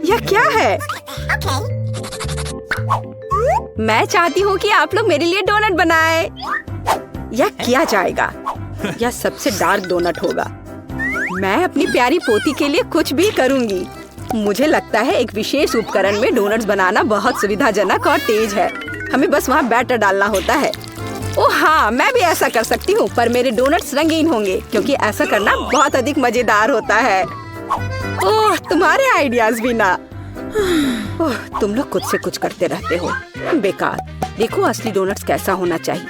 यह क्या है? मैं चाहती हूँ कि आप लोग मेरे लिए डोनट बनाएं। यह किया जाएगा। यह सबसे डार्क डोनट होगा। मैं अपनी प्यारी पोती के लिए कुछ भी करूँगी। मुझे लगता है एक विशेष उपकरण में डोनट्स बनाना बहुत सुविधाजनक और तेज है। हमें बस वहाँ बैटर डालना होता है। ओह हाँ, मैं भी ऐसा कर सकती हूँ, पर मेरे डोनट्स रंगीन होंगे क्योंकि ऐसा करना बहुत अधिक मजेदार होता है। ओह, तुम्हारे आइडियाज भी ना। ओह, तुम लोग खुद से कुछ करते रहते हो। बेकार। देखो असली डोनट्स कैसा होना चाहिए।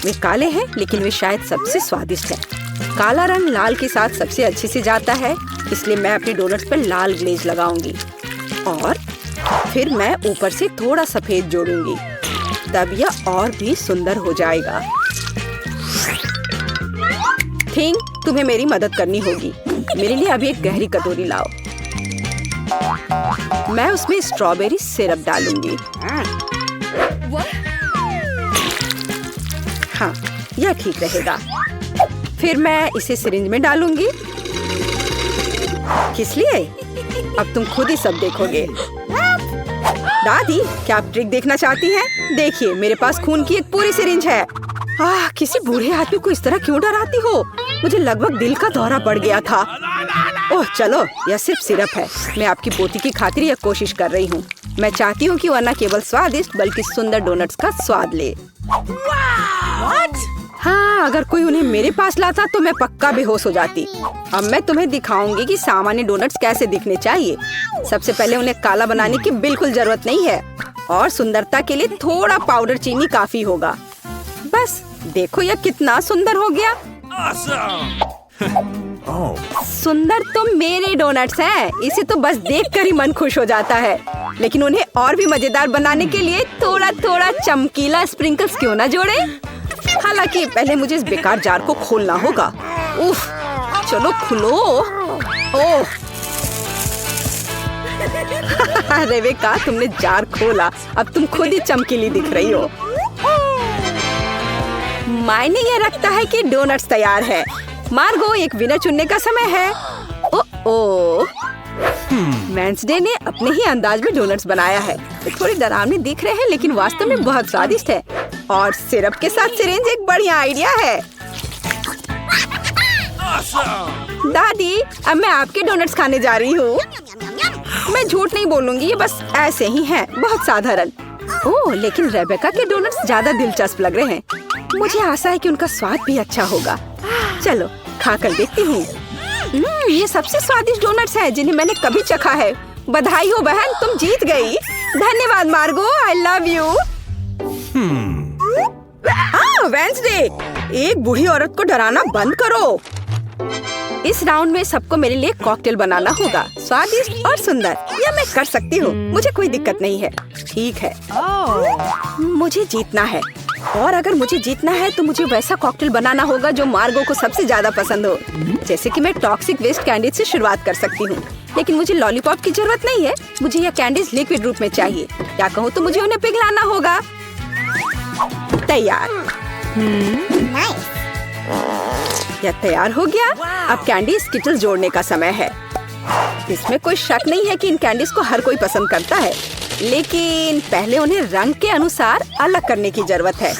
वे काले हैं, लेकिन वे शायद सबसे स्वादिष्ट हैं। काला रंग लाल के साथ सबसे अच्छे से जाता है, इसलिए मैं अपने डोनट्स पर लाल ग्लेज लगाऊंगी और फिर मैं ऊपर से थोड़ा सफेद जोड़ूंगी। तब यह और भी सुंदर हो जाएगा। थिंग, तुम्हें मेरी मदद करनी होगी। मेरे लिए अभी एक गहरी कटोरी लाओ। मैं उसमें स्ट्रॉबेरी सिरप डालूंगी। हाँ, यह ठीक रहेगा। फिर मैं इसे सिरिंज में डालूंगी। किस लिए? अब तुम खुद ही सब देखोगे। दादी, क्या आप ट्रिक देखना चाहती हैं? देखिए, मेरे पास खून की एक पूरी सिरिंज है। किसी बूढ़े आदमी को इस तरह क्यों डराती हो? मुझे लगभग दिल का दौरा पड़ गया था। ओह चलो, यह सिर्फ सिरप है। मैं आपकी पोती की खातिर यह कोशिश कर रही हूँ। मैं चाहती हूँ कि वह न केवल स्वादिष्ट बल्कि सुंदर डोनट्स का स्वाद ले। हाँ, अगर कोई उन्हें मेरे पास लाता तो मैं पक्का बेहोश हो जाती। अब मैं तुम्हें दिखाऊंगी कि सामान्य डोनट्स कैसे दिखने चाहिए। सबसे पहले उन्हें काला बनाने की बिल्कुल जरूरत नहीं है और सुंदरता के लिए थोड़ा पाउडर चीनी काफी होगा। बस देखो, यह कितना सुंदर हो गया। सुंदर तो मेरे डोनट्स हैं। इसे तो बस देखकर ही मन खुश हो जाता है। लेकिन उन्हें और भी मजेदार बनाने के लिए थोड़ा थोड़ा चमकीला स्प्रिंकल्स क्यों ना जोड़े? हालांकि पहले मुझे इस बेकार जार को खोलना होगा। उफ, चलो खुलो। ओह, रेबेका, तुमने जार खोला। अब तुम खुद ही चमकीली दिख रही हो। मायने ये रखता है कि डोनट्स तैयार है। मार्गो, एक विनर चुनने का समय है। ओह, वेंसडे ने अपने ही अंदाज में डोनट्स बनाया है। ये थोड़े डरावने दिख रहे हैं, लेकिन वास्तव में बहुत स्वादिष्ट है। और सिरप के साथ सिरिंज एक बढ़िया आइडिया है। दादी, अब मैं आपके डोनट्स खाने जा रही हूँ। मैं झूठ नहीं बोलूंगी, ये बस ऐसे ही हैं, बहुत साधारण। ओह, लेकिन रेबेका के डोनट्स ज्यादा दिलचस्प लग रहे हैं। मुझे आशा है कि उनका स्वाद भी अच्छा होगा। चलो खाकर देखती हूँ। ये सबसे स्वादिष्ट डोनट्स हैं जिन्हें मैंने कभी चखा है। बधाई हो बहन, तुम जीत गई। धन्यवाद मार्गो, आई लव यू। वेंसडे, एक बूढ़ी औरत को डराना बंद करो। इस राउंड में सबको मेरे लिए कॉकटेल बनाना होगा, स्वादिष्ट और सुंदर। यह मैं कर सकती हूँ, मुझे कोई दिक्कत नहीं है। ठीक है, मुझे जीतना है। और अगर मुझे जीतना है तो मुझे वैसा कॉकटेल बनाना होगा जो मार्गो को सबसे ज्यादा पसंद हो। जैसे कि मैं टॉक्सिक वेस्ट कैंडीज से शुरुआत कर सकती हूँ, लेकिन मुझे लॉलीपॉप की जरूरत नहीं है। मुझे यह कैंडीज लिक्विड रूप में चाहिए। क्या कहूँ तो मुझे उन्हें पिघलाना होगा। तैयार। यह तैयार हो गया। अब कैंडी स्किटल्स जोड़ने का समय है। इसमें कोई शक नहीं है कि इन कैंडीज को हर कोई पसंद करता है, लेकिन पहले उन्हें रंग के अनुसार अलग करने की जरूरत है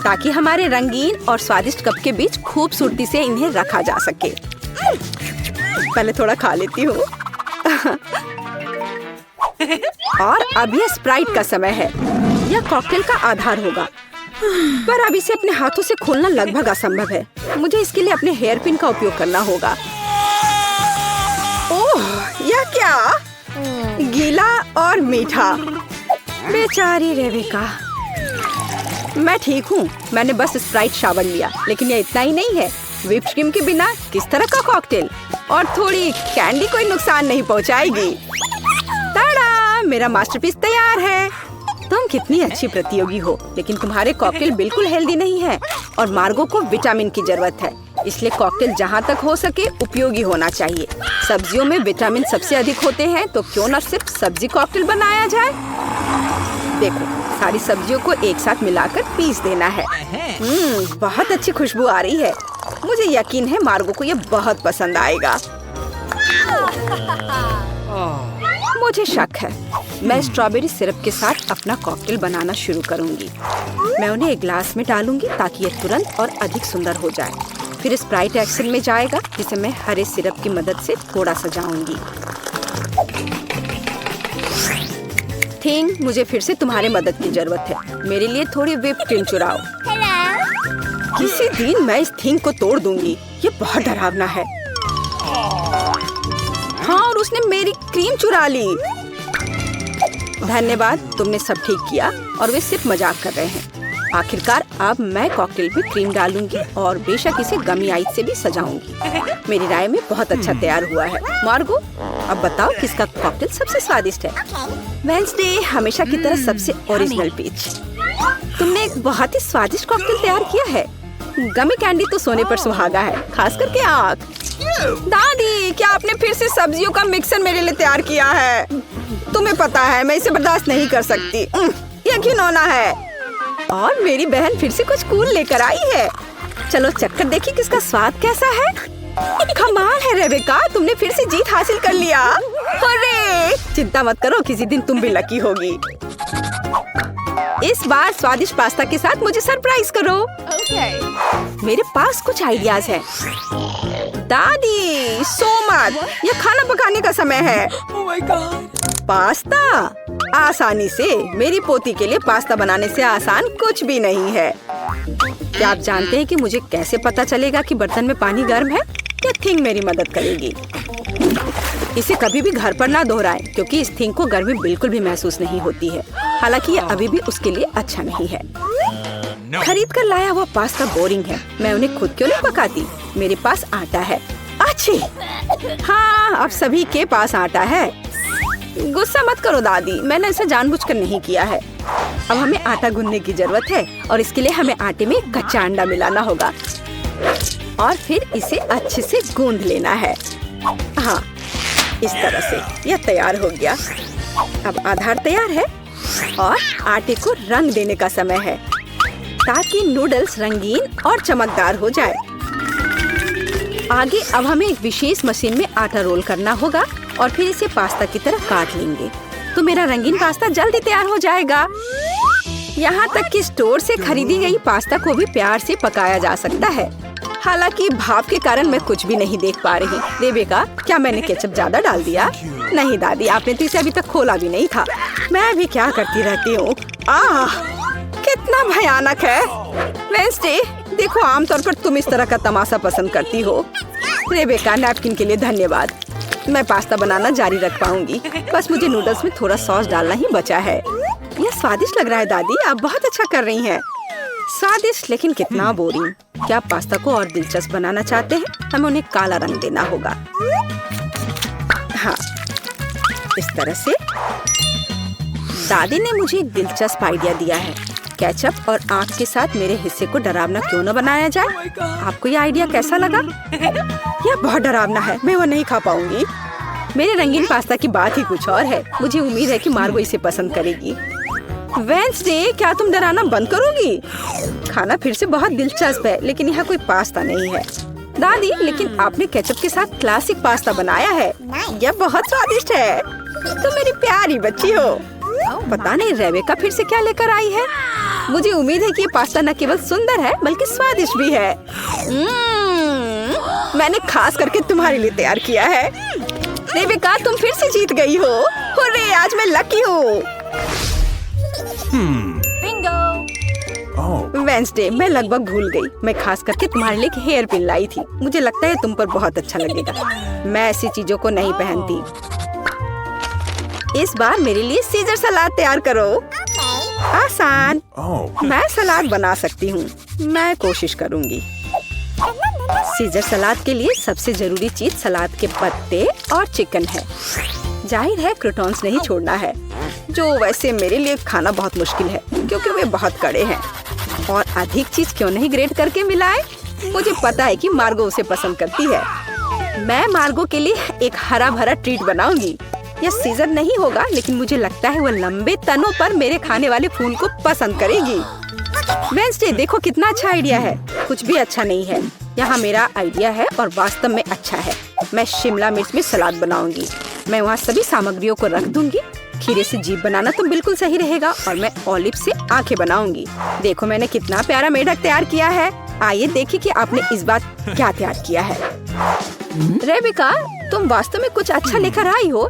ताकि हमारे रंगीन और स्वादिष्ट कप के बीच खूबसूरती से इन्हें रखा जा सके। पहले थोड़ा खा लेती हूँ। और अब यह स्प्राइट का समय है। यह कॉकटेल का आधार होगा, पर अब इसे अपने हाथों से खोलना लगभग असंभव है। मुझे इसके लिए अपने हेयर पिन का उपयोग करना होगा। ओह, यह क्या? गीला और मीठा। बेचारी रेबेका। मैं ठीक हूँ, मैंने बस स्प्राइट शावर लिया, लेकिन यह इतना ही नहीं है। व्हिप्ड क्रीम के बिना किस तरह का कॉकटेल? और थोड़ी कैंडी कोई नुकसान नहीं पहुँचाएगी। ताड़ा, मेरा मास्टरपीस तैयार है। तुम कितनी अच्छी प्रतियोगी हो, लेकिन तुम्हारे कॉकटेल बिल्कुल हेल्दी नहीं है और मार्गो को विटामिन की जरूरत है। इसलिए कॉकटेल जहाँ तक हो सके उपयोगी होना चाहिए। सब्जियों में विटामिन सबसे अधिक होते हैं, तो क्यों न सिर्फ सब्जी कॉकटेल बनाया जाए। देखो, सारी सब्जियों को एक साथ मिलाकर पीस देना है। बहुत अच्छी खुशबू आ रही है। मुझे यकीन है मार्गो को ये बहुत पसंद आएगा। मुझे शक है। मैं स्ट्रॉबेरी सिरप के साथ अपना कॉकटेल बनाना शुरू करूंगी। मैं उन्हें एक ग्लास में डालूंगी ताकि ये तुरंत और अधिक सुंदर हो जाए। फिर स्प्राइट एक्शन में जाएगा, जिसे मैं हरे सिरप की मदद से थोड़ा सजाऊंगी। थिंग, मुझे फिर से तुम्हारी मदद की जरूरत है। मेरे लिए थोड़ी व्हिप क्रीम चुराओ। किसी दिन मैं इस थिंग को तोड़ दूंगी। ये बहुत डरावना है। हाँ, और उसने मेरी क्रीम चुरा ली। धन्यवाद, तुमने सब ठीक किया। और वे सिर्फ मजाक कर रहे हैं। आखिरकार अब मैं कॉकटेल में क्रीम डालूंगी और बेशक इसे गमी आइस से भी सजाऊंगी। मेरी राय में बहुत अच्छा तैयार हुआ है। मार्गो, अब बताओ किसका कॉकटेल सबसे स्वादिष्ट है? वेडनेसडे, हमेशा की तरह सबसे ओरिजिनल पीच। तुमने एक बहुत ही स्वादिष्ट कॉकटेल तैयार किया है। गमी कैंडी तो सोने पर सुहागा है, खास करके आँख। दादी, क्या आपने फिर से सब्जियों का मिक्सर मेरे लिए तैयार किया है? तुम्हें पता है मैं इसे बर्दाश्त नहीं कर सकती। ये घिनौना है। और मेरी बहन फिर से कुछ कूल लेकर आई है। चलो चक्कर देखिए किसका स्वाद कैसा है। कमाल है रेबेका, तुमने फिर से जीत हासिल कर लिया। अरे चिंता मत करो, किसी दिन तुम भी लकी होगी। इस बार स्वादिष्ट पास्ता के साथ मुझे सरप्राइज करो। मेरे पास कुछ आइडियाज हैं। दादी, सो मत, ये खाना पकाने का समय है। पास्ता? आसानी से। मेरी पोती के लिए पास्ता बनाने से आसान कुछ भी नहीं है। क्या आप जानते हैं कि मुझे कैसे पता चलेगा कि बर्तन में पानी गर्म है? ये थिंग मेरी मदद करेगी। इसे कभी भी घर पर ना दोहराएं, क्योंकि इस थिंग को गर्मी बिल्कुल भी महसूस नहीं होती है। हालांकि ये अभी भी उसके लिए अच्छा नहीं है। खरीद कर लाया हुआ पास्ता बोरिंग है। मैं उन्हें खुद क्यों नहीं पकाती? मेरे पास आटा है। अच्छी, हाँ, अब सभी के पास आटा है। गुस्सा मत करो दादी, मैंने इसे जानबूझकर नहीं किया है। अब हमें आटा गूंदने की जरूरत है और इसके लिए हमें आटे में कच्चा अंडा मिलाना होगा और फिर इसे अच्छे से गूंद लेना है। हाँ, इस तरह से यह तैयार हो गया। अब आधार तैयार है और आटे को रंग देने का समय है ताकि नूडल्स रंगीन और चमकदार हो जाए। आगे अब हमें एक विशेष मशीन में आटा रोल करना होगा और फिर इसे पास्ता की तरह काट लेंगे, तो मेरा रंगीन पास्ता जल्दी तैयार हो जाएगा। यहाँ तक कि स्टोर से खरीदी गई पास्ता को भी प्यार से पकाया जा सकता है। हालांकि भाप के कारण मैं कुछ भी नहीं देख पा रही। रेबेका, क्या मैंने केचप ज्यादा डाल दिया? नहीं दादी, आपने तो इसे अभी तक खोला भी नहीं था। मैं भी क्या करती रहती हूँ। कितना भयानक है। वेडनेसडे, देखो, आमतौर पर तुम इस तरह का तमाशा पसंद करती हो। रेबेका, नैपकिन के लिए धन्यवाद। मैं पास्ता बनाना जारी रख पाऊंगी। बस मुझे नूडल्स में थोड़ा सॉस डालना ही बचा है। यह स्वादिष्ट लग रहा है दादी, आप बहुत अच्छा कर रही हैं। स्वादिष्ट, लेकिन कितना बोरिंग। क्या आप पास्ता को और दिलचस्प बनाना चाहते हैं? हमें उन्हें काला रंग देना होगा। हाँ, इस तरह से। दादी ने मुझे एक दिलचस्प आइडिया दिया है। केचप और आँख के साथ मेरे हिस्से को डरावना क्यों न बनाया जाए? आपको ये आइडिया कैसा लगा? यह बहुत डरावना है, मैं वो नहीं खा पाऊंगी। मेरे रंगीन पास्ता की बात ही कुछ और है। मुझे उम्मीद है कि मार्गो इसे पसंद करेगी। वेडनेसडे, क्या तुम डराना बंद करोगी? खाना फिर से बहुत दिलचस्प है, लेकिन यहाँ कोई पास्ता नहीं है। दादी, लेकिन आपने केचप के साथ क्लासिक पास्ता बनाया है। यह बहुत स्वादिष्ट है। तुम मेरी प्यारी बच्ची हो। पता नहीं रेबेका फिर से क्या लेकर आई है। मुझे उम्मीद है कि ये पास्ता न केवल सुंदर है बल्कि स्वादिष्ट भी है। मैंने खास करके तुम्हारे लिए तैयार किया है। रेबेका, तुम फिर से जीत गई हो। हुर्रे, आज मैं लकी हूँ। वेडनेसडे, मैं लगभग भूल गई। मैं खास करके तुम्हारे लिए एक हेयर पिन लाई थी। मुझे लगता है तुम पर बहुत अच्छा लगेगा। मैं ऐसी चीजों को नहीं पहनती। इस बार मेरे लिए सीजर सलाद तैयार करो। आसान। मैं सलाद बना सकती हूँ। मैं कोशिश करूँगी। सीजर सलाद के लिए सबसे जरूरी चीज सलाद के पत्ते और चिकन है। जाहिर है क्रूटॉन्स नहीं छोड़ना है, जो वैसे मेरे लिए खाना बहुत मुश्किल है क्योंकि वे बहुत कड़े हैं। और अधिक चीज क्यों नहीं ग्रेट करके मिलाए? मुझे पता है कि मार्गो उसे पसंद करती है। मैं मार्गो के लिए एक हरा भरा ट्रीट बनाऊंगी। यह सीजर नहीं होगा, लेकिन मुझे लगता है वह लंबे तनों पर मेरे खाने वाले फूल को पसंद करेगी। वेडनेसडे, देखो कितना अच्छा आइडिया है। कुछ भी अच्छा नहीं है। यहाँ मेरा आइडिया है और वास्तव में अच्छा है। मैं शिमला मिर्च में सलाद बनाऊंगी। मैं वहाँ सभी सामग्रियों को रख दूंगी। खीरे से जीभ बनाना तो बिल्कुल सही रहेगा और मैं ऑलिव से आंखें बनाऊंगी। देखो मैंने कितना प्यारा मेढक तैयार किया है। आइए देखिए कि आपने इस बार क्या तैयार किया है। रेबिका, तुम वास्तव में कुछ अच्छा लेकर आई हो,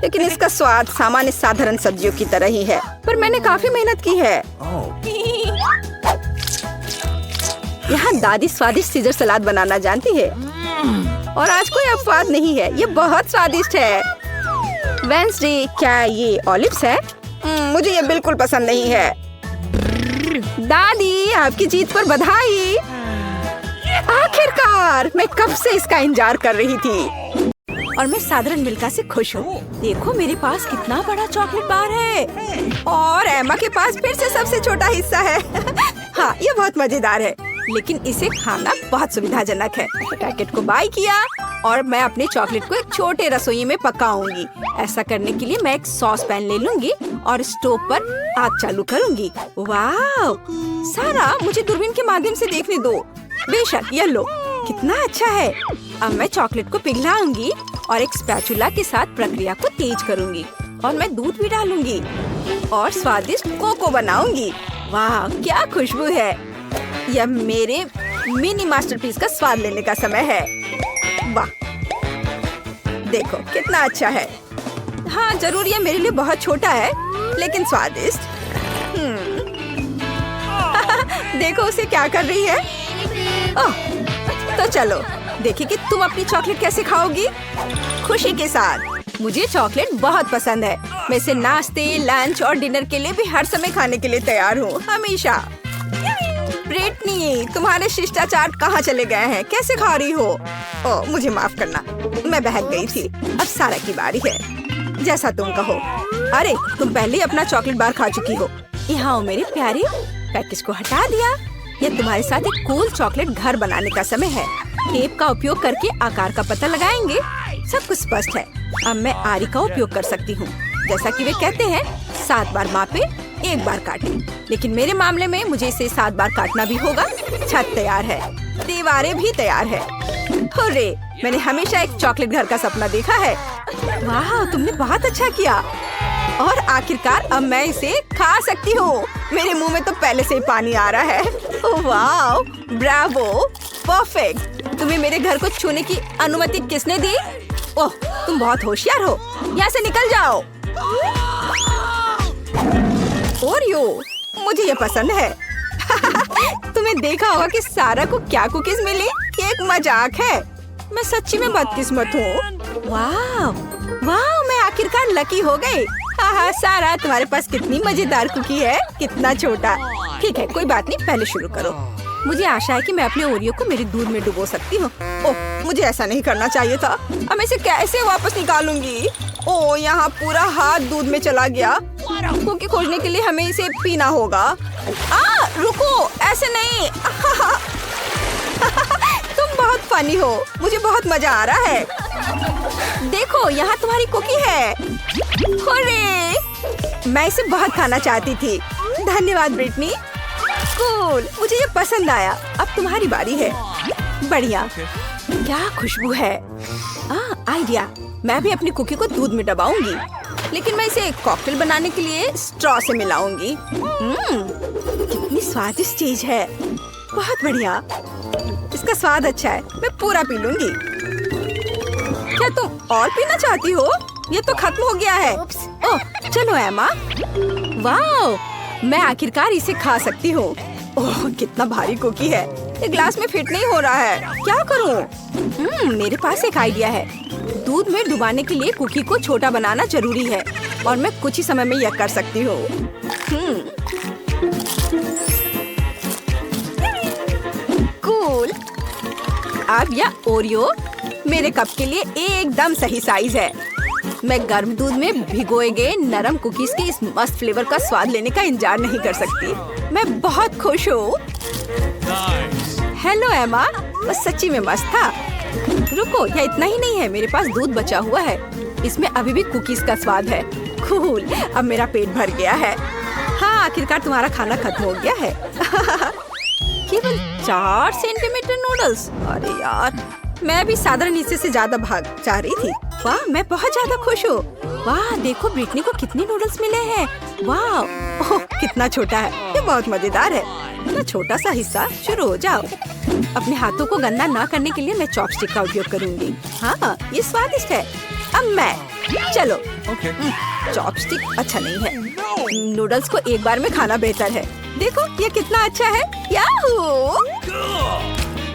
लेकिन इसका स्वाद सामान्य साधारण सब्जियों की तरह ही है, पर मैंने काफी मेहनत की है। यहाँ दादी स्वादिष्ट सीजर सलाद बनाना जानती है और आज कोई अपवाद नहीं है, ये बहुत स्वादिष्ट है। वेंसडे, क्या ये ऑलिव्स है? मुझे ये बिल्कुल पसंद नहीं है। दादी, आपकी जीत पर बधाई। आखिरकार, मैं कब से इसका इंतजार कर रही थी और मैं साधारण मिल्का से खुश हूँ। देखो मेरे पास कितना बड़ा चॉकलेट बार है और एमा के पास फिर से सबसे छोटा हिस्सा है। हाँ, ये बहुत मजेदार है, लेकिन इसे खाना बहुत सुविधाजनक है। पैकेट को बाय किया और मैं अपने चॉकलेट को एक छोटे रसोई में पकाऊंगी। ऐसा करने के लिए मैं एक सॉस पैन ले लूंगी और स्टोव पर आग चालू करूंगी। वाह, सारा मुझे दूरबीन के माध्यम से देखने दो। बेशक, ये लो, कितना अच्छा है। अब मैं चॉकलेट को पिघलाऊंगी और एक स्पैचुला के साथ प्रक्रिया को तेज करूंगी और मैं दूध भी डालूंगी और स्वादिष्ट कोको बनाऊंगी। वाह, क्या खुशबू है। यह मेरे मिनी मास्टरपीस का स्वाद लेने का समय है। वाह, देखो कितना अच्छा है। हाँ, जरूर यह मेरे लिए बहुत छोटा है, लेकिन स्वादिष्ट। देखो उसे क्या कर रही है। ओह, तो चलो देखिए कि तुम अपनी चॉकलेट कैसे खाओगी। खुशी के साथ। मुझे चॉकलेट बहुत पसंद है। मैं इसे नाश्ते, लंच और डिनर के लिए भी हर समय खाने के लिए तैयार हूँ, हमेशा। ब्रिटनी, तुम्हारे शिष्टाचार कहाँ चले गए हैं? कैसे खा रही हो? ओह, मुझे माफ करना, मैं बहक गई थी। अब सारा की बारी है, जैसा तुम कहो। अरे, तुम पहले ही अपना चॉकलेट बार खा चुकी हो। यहाँ मेरे प्यारे, पैकेज को हटा दिया। यह तुम्हारे साथ एक कूल चॉकलेट घर बनाने का समय है। टेप का उपयोग करके आकार का पता लगाएंगे। सब कुछ स्पष्ट है। अब मैं आरी का उपयोग कर सकती हूँ। जैसा कि वे कहते हैं, 7 बार मापे, 1 बार काटे। लेकिन मेरे मामले में मुझे इसे 7 बार काटना भी होगा। छत तैयार है, दीवारें भी तैयार है। हुर्रे, मैंने हमेशा एक चॉकलेट घर का सपना देखा है। वाह, तुमने बहुत अच्छा किया। और आखिरकार अब मैं इसे खा सकती हूँ। मेरे मुंह में तो पहले से ही पानी आ रहा है। ओह वाह, ब्रावो, परफेक्ट। तुम्हें मेरे घर को छूने की अनुमति किसने दी? ओह, तुम बहुत होशियार हो। यहाँ से निकल जाओ। ओरियो, मुझे ये पसंद है। तुम्हें देखा होगा कि सारा को क्या कुकीज मिली? ये एक मजाक है। मैं सच्ची में बदकिस्मत हूँ। वाह वाह, मैं आखिरकार लकी हो गई। हाँ, सारा, तुम्हारे पास कितनी मजेदार कुकी है। कितना छोटा। ठीक है, कोई बात नहीं, पहले शुरू करो। मुझे आशा है कि मैं अपने ओरियो को मेरे दूध में डुबो सकती हूँ। ओह, मुझे ऐसा नहीं करना चाहिए था। अब मैं इसे कैसे वापस निकालूंगी? ओह, यहाँ पूरा हाथ दूध में चला गया। कुकी खोजने के लिए हमें इसे पीना होगा। रुको, ऐसे नहीं। तुम बहुत फनी हो। मुझे बहुत मजा आ रहा है। देखो, यहाँ तुम्हारी कुकी है। हुर्रे! मैं इसे बहुत खाना चाहती थी। धन्यवाद ब्रिटनी। कूल, मुझे ये पसंद आया। अब तुम्हारी बारी है। बढ़िया, क्या खुशबू है। आइडिया, मैं भी अपनी कुकी को दूध में डबाऊंगी, लेकिन मैं इसे कॉकटेल बनाने के लिए स्ट्रॉ से मिलाऊंगी। कितनी स्वादिष्ट चीज है। बहुत बढ़िया, इसका स्वाद अच्छा है। मैं पूरा पी लूंगी। क्या तुम और पीना चाहती हो? ये तो खत्म हो गया है। ओह, चलो एमा। वाह, मैं आखिरकार इसे खा सकती हूँ। ओह, कितना भारी कुकी है। ये ग्लास में फिट नहीं हो रहा है। क्या करूँ? मेरे पास एक आइडिया है। दूध में डुबाने के लिए कुकी को छोटा बनाना जरूरी है और मैं कुछ ही समय में यह कर सकती हूँ। कूल। अब यह ओरियो मेरे कप के लिए एकदम सही साइज है। मैं गर्म दूध में भिगोए गए नरम कुकीज के इस मस्त फ्लेवर का स्वाद लेने का इंतजार नहीं कर सकती। मैं बहुत खुश हूँ। हेलो एमा, बस सच्ची में मस्त था। रुको, यह इतना ही नहीं है। मेरे पास दूध बचा हुआ है। इसमें अभी भी कुकीज का स्वाद है। कूल, अब मेरा पेट भर गया है। हाँ, आखिरकार तुम्हारा खाना खत्म हो गया है। केवल 4 सेंटीमीटर नूडल्स। अरे यार, मैं भी साधारण हिस्से से ज्यादा भाग चाह रही थी। वाह, मैं बहुत ज्यादा खुश हूँ। वाह, देखो ब्रिटनी को कितने नूडल्स मिले हैं। वाह, ओह कितना छोटा है, ये बहुत मजेदार है। इतना छोटा सा हिस्सा, शुरू हो जाओ। अपने हाथों को गंदा ना करने के लिए मैं चॉपस्टिक का उपयोग करूंगी। हाँ, ये स्वादिष्ट है। अब मैं, चलो। चॉपस्टिक अच्छा नहीं है। नूडल्स को एक बार में खाना बेहतर है। देखो ये कितना अच्छा है। याहू!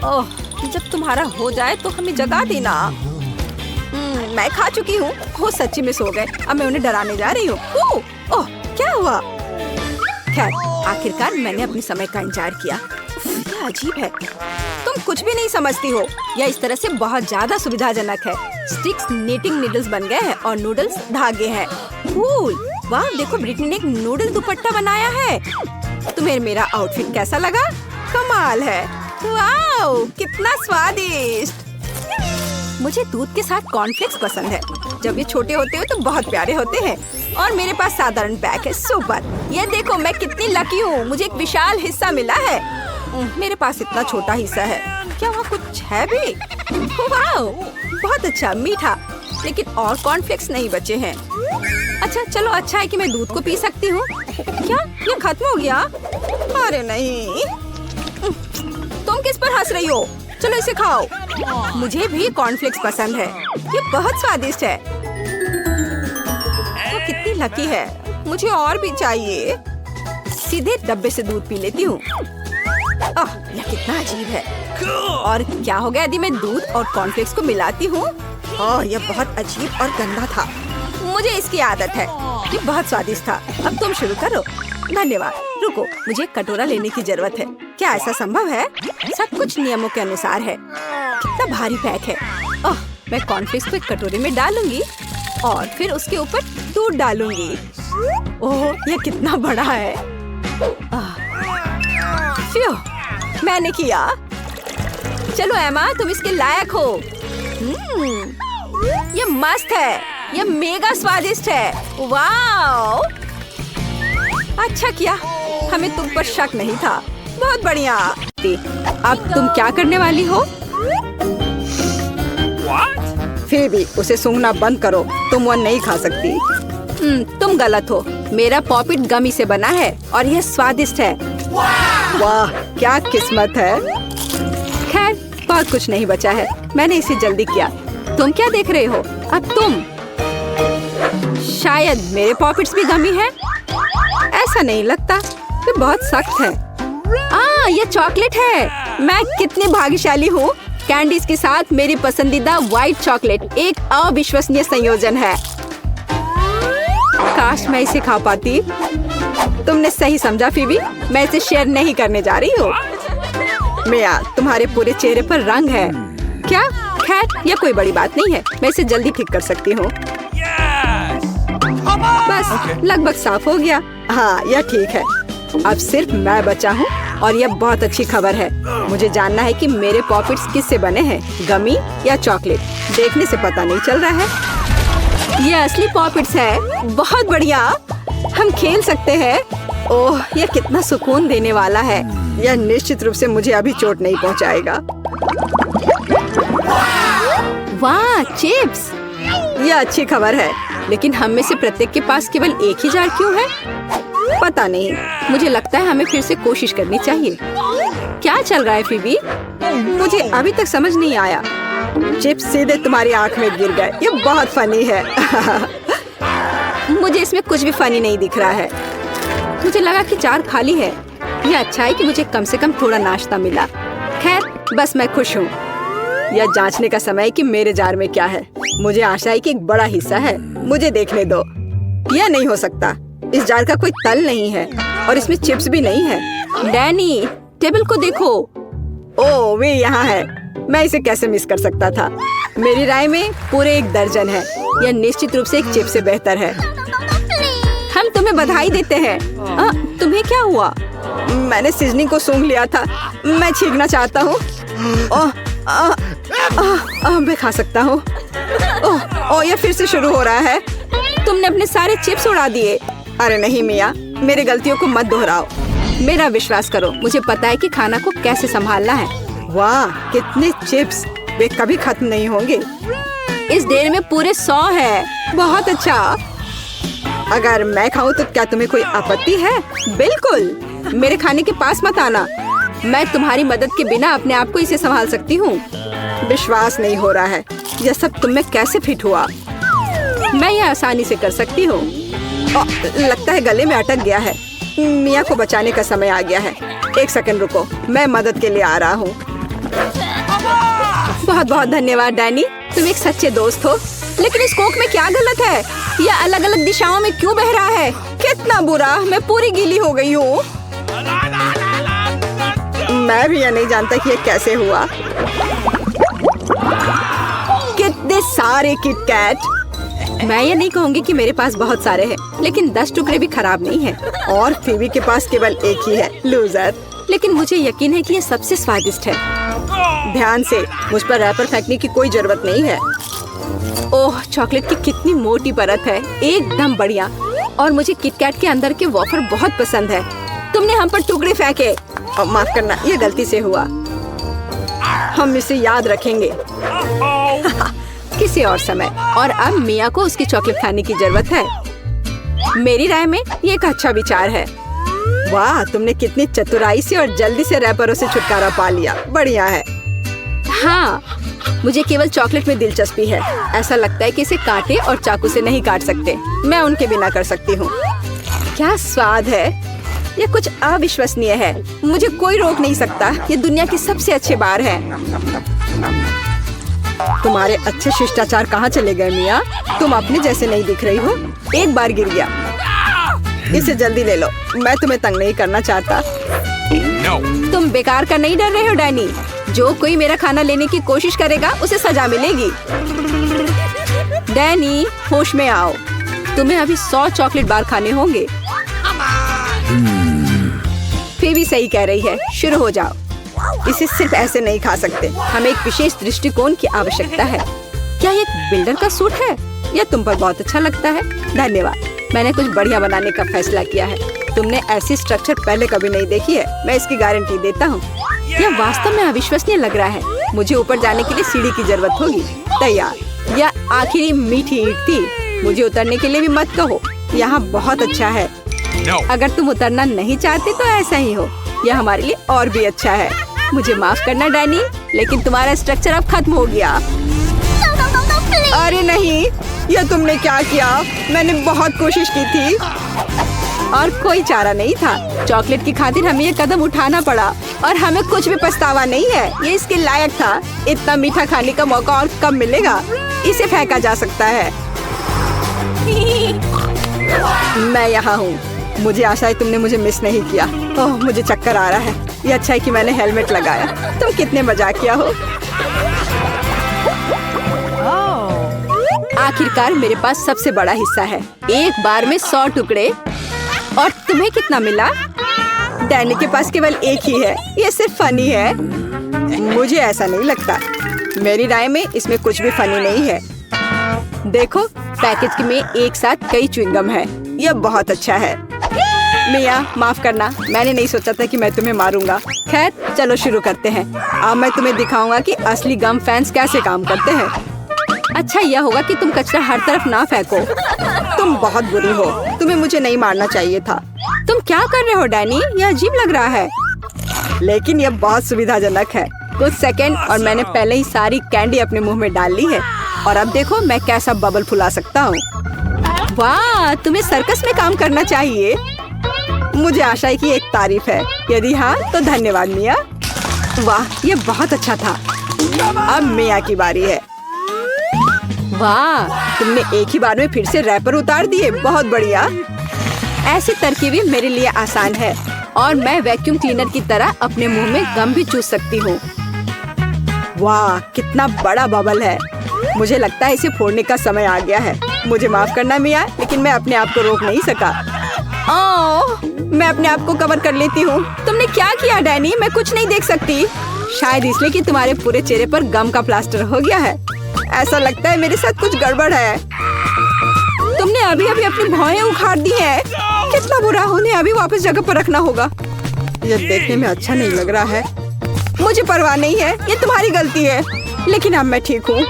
ओह, जब तुम्हारा हो जाए तो हमें जगा देना। मैं खा चुकी हूँ। वो सच्ची में सो गए। अब मैं उन्हें डराने जा रही हूँ। ओह, क्या हुआ? खैर, आखिरकार मैंने अपने समय का इंतजार किया। ये अजीब है। तुम कुछ भी नहीं समझती हो। यह इस तरह से बहुत ज्यादा सुविधाजनक है। स्टिक्स नीटिंग नीडल्स बन गए हैं और नूडल्स धागे हैं। कूल! वाह, देखो ब्रिटनी ने एक नूडल दुपट्टा बनाया है। तुम्हें मेरा आउटफिट कैसा लगा? कमाल है। वाह, कितना स्वादिष्ट। मुझे दूध के साथ कॉर्नफ्लेक्स पसंद है। जब ये छोटे होते हैं तो बहुत प्यारे होते हैं। और मेरे पास साधारण पैक है। सुपर! ये देखो मैं कितनी लकी हूँ। मुझे एक विशाल हिस्सा मिला है। मेरे पास इतना छोटा हिस्सा है। क्या वहाँ कुछ है भी? वाह, बहुत अच्छा, मीठा। लेकिन और कॉर्नफ्लेक्स नहीं बचे हैं। अच्छा चलो, अच्छा है कि मैं दूध को पी सकती हूँ। क्या ये खत्म हो गया? अरे नहीं। तुम किस पर हंस रही हो? चलो इसे खाओ। मुझे भी कॉर्नफ्लेक्स पसंद है। ये बहुत स्वादिष्ट है। वो कितनी लकी है। मुझे और भी चाहिए। सीधे डब्बे से दूध पी लेती हूँ। यह कितना अजीब है। और क्या हो गया यदि मैं दूध और कॉर्नफ्लेक्स को मिलाती हूँ? यह बहुत अजीब और गंदा था। मुझे इसकी आदत है। ये बहुत स्वादिष्ट था। अब तुम शुरू करो। धन्यवाद। रुको, मुझे एक कटोरा लेने की जरूरत है। क्या ऐसा संभव है? सब कुछ नियमों के अनुसार है। कितना भारी पैक है। मैं कॉर्नफ्लेक्स को एक कटोरे में डालूंगी और फिर उसके ऊपर दूध डालूंगी। ओह, ये कितना बड़ा है। फ्यू, मैंने किया। चलो एमा, तुम इसके लायक हो। ये मस्त है। ये मेगा स्वादिष्ट है। वाओ! अच्छा किया, हमें तुम पर शक नहीं था। बहुत बढ़िया। अब तुम क्या करने वाली हो? फेबी, उसे सूंघना बंद करो। तुम वो नहीं खा सकती। तुम गलत हो। मेरा पॉपिट गमी से बना है और यह स्वादिष्ट है। वाह, क्या किस्मत है। खैर, बहुत कुछ नहीं बचा है। मैंने इसे जल्दी किया। तुम क्या देख रहे हो? अब तुम। शायद मेरे पॉपिट्स भी गमी है। ऐसा नहीं लगता। ये बहुत सख्त है। ये चॉकलेट है। मैं कितनी भाग्यशाली हूँ। कैंडीज के साथ मेरी पसंदीदा व्हाइट चॉकलेट एक अविश्वसनीय संयोजन है। काश मैं इसे खा पाती। तुमने सही समझा फीबी। मैं इसे शेयर नहीं करने जा रही हूँ। मिया, तुम्हारे पूरे चेहरे पर रंग है। क्या? खैर, यह कोई बड़ी बात नहीं है। मैं इसे जल्दी ठीक कर सकती हूँ। बस लगभग साफ हो गया। हाँ, यह ठीक है। अब सिर्फ मैं बचा हूँ और यह बहुत अच्छी खबर है। मुझे जानना है कि मेरे पॉपिट्स किससे बने हैं, गमी या चॉकलेट। देखने से पता नहीं चल रहा है। ये असली पॉपिट्स है। बहुत बढ़िया, हम खेल सकते हैं। ओह, यह कितना सुकून देने वाला है। यह निश्चित रूप से मुझे अभी चोट नहीं पहुँचाएगा। वाह, चिप्स! यह अच्छी खबर है। लेकिन हम में से प्रत्येक के पास केवल एक ही जार क्यों है? पता नहीं। मुझे लगता है हमें फिर से कोशिश करनी चाहिए। क्या चल रहा है फीबी? मुझे अभी तक समझ नहीं आया। चिप्स सीधे तुम्हारी आंख में गिर गए। ये बहुत फनी है। मुझे इसमें कुछ भी फनी नहीं दिख रहा है। मुझे लगा कि जार खाली है। ये अच्छा है कि मुझे कम से कम थोड़ा नाश्ता मिला। खैर, बस मैं खुश हूँ। यह जांचने का समय है कि मेरे जार में क्या है। मुझे आशा है कि एक बड़ा हिस्सा है। मुझे देखने दो। यह नहीं हो सकता। इस जार का कोई तल नहीं है और इसमें चिप्स भी नहीं है। डैनी, टेबल को देखो। ओह, वे यहाँ है। मैं इसे कैसे मिस कर सकता था? मेरी राय में पूरे 1 दर्जन है। यह निश्चित रूप से एक चिप्स से बेहतर है। हम तुम्हें बधाई देते हैं। तुम्हें क्या हुआ? मैंने सीजनिंग को सूंघ लिया था। मैं छींकना चाहता हूँ। मैं खा सकता हूँ। यह फिर से शुरू हो रहा है। तुमने अपने सारे चिप्स उड़ा दिए। अरे नहीं मिया, मेरी गलतियों को मत दोहराओ। मेरा विश्वास करो, मुझे पता है कि खाना को कैसे संभालना है। वाह, कितने चिप्स! वे कभी खत्म नहीं होंगे। इस ढेर में पूरे 100 है। बहुत अच्छा। अगर मैं खाऊं तो क्या तुम्हें कोई आपत्ति है? बिल्कुल, मेरे खाने के पास मत आना। मैं तुम्हारी मदद के बिना अपने आप को इसे संभाल सकती हूँ। विश्वास नहीं हो रहा है, यह सब तुम में कैसे फिट हुआ? मैं यह आसानी से कर सकती हूँ। लगता है गले में अटक गया है। मिया को बचाने का समय आ गया है। एक सेकंड रुको, मैं मदद के लिए आ रहा हूँ। बहुत बहुत धन्यवाद डैनी, तुम एक सच्चे दोस्त हो। लेकिन इस कोक में क्या गलत है? यह अलग अलग दिशाओं में क्यों बह रहा है? कितना बुरा, मैं पूरी गीली हो गई हूँ। मैं भी यह नहीं जानता कि यह कैसे हुआ। कितने सारे किटकैट। मैं ये नहीं कहूँगी कि मेरे पास बहुत सारे हैं, लेकिन 10 टुकड़े भी खराब नहीं हैं। और फीबी के पास केवल एक ही है, लूजर। लेकिन मुझे यकीन है कि ये सबसे स्वादिष्ट है। ध्यान से, मुझ पर रैपर फेंकने की कोई जरूरत नहीं है। ओह, चॉकलेट की कितनी मोटी परत है, एकदम बढ़िया। और मुझे किटकैट के अंदर के वॉफर बहुत पसंद है। तुमने हम पर टुकड़े फेंके। माफ करना, ये गलती से हुआ। हम इसे याद रखेंगे किसी और समय। और अब मिया को उसकी चॉकलेट खाने की जरूरत है। मेरी राय में ये एक अच्छा विचार है। वाह, तुमने कितनी चतुराई से और जल्दी से रैपरों से छुटकारा पा लिया। बढ़िया है। हाँ, मुझे केवल चॉकलेट में दिलचस्पी है। ऐसा लगता है कि इसे कांटे और चाकू से नहीं काट सकते। मैं उनके बिना कर सकती हूँ। क्या स्वाद है, ये कुछ अविश्वसनीय है। मुझे कोई रोक नहीं सकता। ये दुनिया की सबसे अच्छे बार है। तुम्हारे अच्छे शिष्टाचार कहाँ चले गए मिया? तुम अपने जैसे नहीं दिख रही हो। एक बार गिर गया। इसे जल्दी ले लो, मैं तुम्हें तंग नहीं करना चाहता। तुम बेकार का नहीं डर रहे हो डैनी? जो कोई मेरा खाना लेने की कोशिश करेगा उसे सजा मिलेगी। डैनी, होश में आओ। तुम्हें अभी 100 चॉकलेट बार खाने होंगे। फीबी सही कह रही है, शुरू हो जाओ। इसे सिर्फ ऐसे नहीं खा सकते, हमें एक विशेष दृष्टिकोण की आवश्यकता है। क्या ये एक बिल्डर का सूट है? यह तुम पर बहुत अच्छा लगता है। धन्यवाद, मैंने कुछ बढ़िया बनाने का फैसला किया है। तुमने ऐसी स्ट्रक्चर पहले कभी नहीं देखी है, मैं इसकी गारंटी देता हूँ। यह वास्तव में अविश्वसनीय लग रहा है। मुझे ऊपर जाने के लिए सीढ़ी की जरूरत होगी। तैयार। यह आखिरी मीठी ईंट थी। मुझे उतरने के लिए भी मत कहो, यहाँ बहुत अच्छा है। अगर तुम उतरना नहीं चाहते तो ऐसा ही हो, यह हमारे लिए और भी अच्छा है। मुझे माफ करना डैनी, लेकिन तुम्हारा स्ट्रक्चर अब खत्म हो गया। अरे नहीं, यह तुमने क्या किया? मैंने बहुत कोशिश की थी और कोई चारा नहीं था। चॉकलेट की खातिर हमें ये कदम उठाना पड़ा और हमें कुछ भी पछतावा नहीं है। ये इसके लायक था। इतना मीठा खाने का मौका और कब मिलेगा? इसे फेंका जा सकता है। मैं यहाँ हूँ। मुझे आशा है तुमने मुझे मिस नहीं किया। ओह, मुझे चक्कर आ रहा है। ये अच्छा है कि मैंने हेलमेट लगाया। तुम कितने मजाकिया हो। आखिरकार मेरे पास सबसे बड़ा हिस्सा है। एक बार में 100 टुकड़े। और तुम्हें कितना मिला? डैनी के पास केवल एक ही है। ये सिर्फ फनी है। मुझे ऐसा नहीं लगता। मेरी राय में इसमें कुछ भी फनी नहीं है। देखो, पैकेज में एक साथ कई च्युइंगम है। यह बहुत अच्छा है। मिया, माफ करना, मैंने नहीं सोचा था कि मैं तुम्हें मारूंगा। खैर, चलो शुरू करते हैं। अब मैं तुम्हें दिखाऊंगा कि असली गम फैंस कैसे काम करते हैं। अच्छा यह होगा कि तुम कचरा हर तरफ ना फेंको। तुम बहुत बुरी हो। तुम्हें मुझे नहीं मारना चाहिए था। तुम क्या कर रहे हो डैनी? यह अजीब लग रहा है। लेकिन यह बहुत सुविधाजनक है। कुछ सेकंड और मैंने पहले ही सारी कैंडी अपने मुंह में डाल ली है। और अब देखो मैं कैसा बबल फुला सकता हूँ। वाह, तुम्हें सर्कस में काम करना चाहिए। मुझे आशा है कि एक तारीफ है। यदि हाँ तो धन्यवाद मिया। वाह, ये बहुत अच्छा था। अब मिया की बारी है। वाह, तुमने एक ही बार में फिर से रैपर उतार दिए। बहुत बढ़िया। ऐसी तरकीबें मेरे लिए आसान है और मैं वैक्यूम क्लीनर की तरह अपने मुंह में गम भी चूस सकती हूँ। वाह, कितना बड़ा बबल है। मुझे लगता है इसे फोड़ने का समय आ गया है। मुझे माफ करना मिया, लेकिन मैं अपने आप को रोक नहीं सका। ओह, मैं अपने आप को कवर कर लेती हूँ। तुमने क्या किया डैनी? मैं कुछ नहीं देख सकती। शायद इसलिए कि तुम्हारे पूरे चेहरे पर गम का प्लास्टर हो गया है। ऐसा लगता है मेरे साथ कुछ गड़बड़ है। तुमने अभी अभी अपनी भौहें उखाड़ दी हैं। कितना बुरा। उन्हें अभी वापस जगह पर रखना होगा। यह देखने में अच्छा नहीं लग रहा है। मुझे परवाह नहीं है, ये तुम्हारी गलती है। लेकिन अब मैं ठीक हूँ।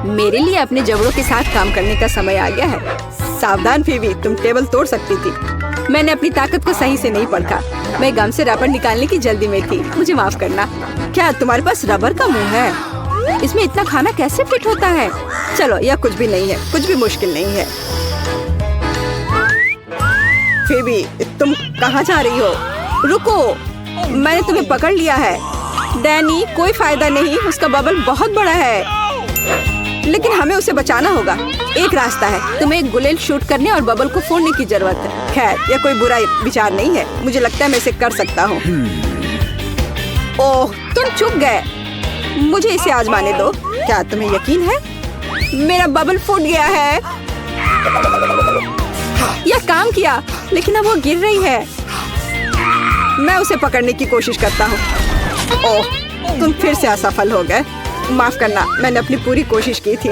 मेरे लिए अपने जबड़ों के साथ काम करने का समय आ गया है। सावधान फीबी, तुम टेबल तोड़ सकती थी। मैंने अपनी ताकत को सही से नहीं परखा। मैं गम से रबर निकालने की जल्दी में थी। मुझे माफ करना। क्या तुम्हारे पास रबर का मुंह है? इसमें इतना खाना कैसे फिट होता है? चलो, यह कुछ भी नहीं है, कुछ भी मुश्किल नहीं है। फीबी, तुम कहाँ जा रही हो? रुको, मैंने तुम्हें पकड़ लिया है। डैनी, कोई फायदा नहीं, उसका बबल बहुत बड़ा है, लेकिन हमें उसे बचाना होगा। एक रास्ता है, तुम्हें एक गुलेल शूट करने और बबल को फोड़ने की जरूरत है। खैर, यह कोई बुरा विचार नहीं है। मुझे लगता है मैं इसे कर सकता हूँ। ओह, तुम चुप गए। मुझे इसे आजमाने दो। क्या तुम्हें यकीन है? मेरा बबल फूट गया है। यह काम किया, लेकिन अब वो गिर रही है। मैं उसे पकड़ने की कोशिश करता हूँ। ओह, तुम फिर से असफल हो गए। माफ करना, मैंने अपनी पूरी कोशिश की थी।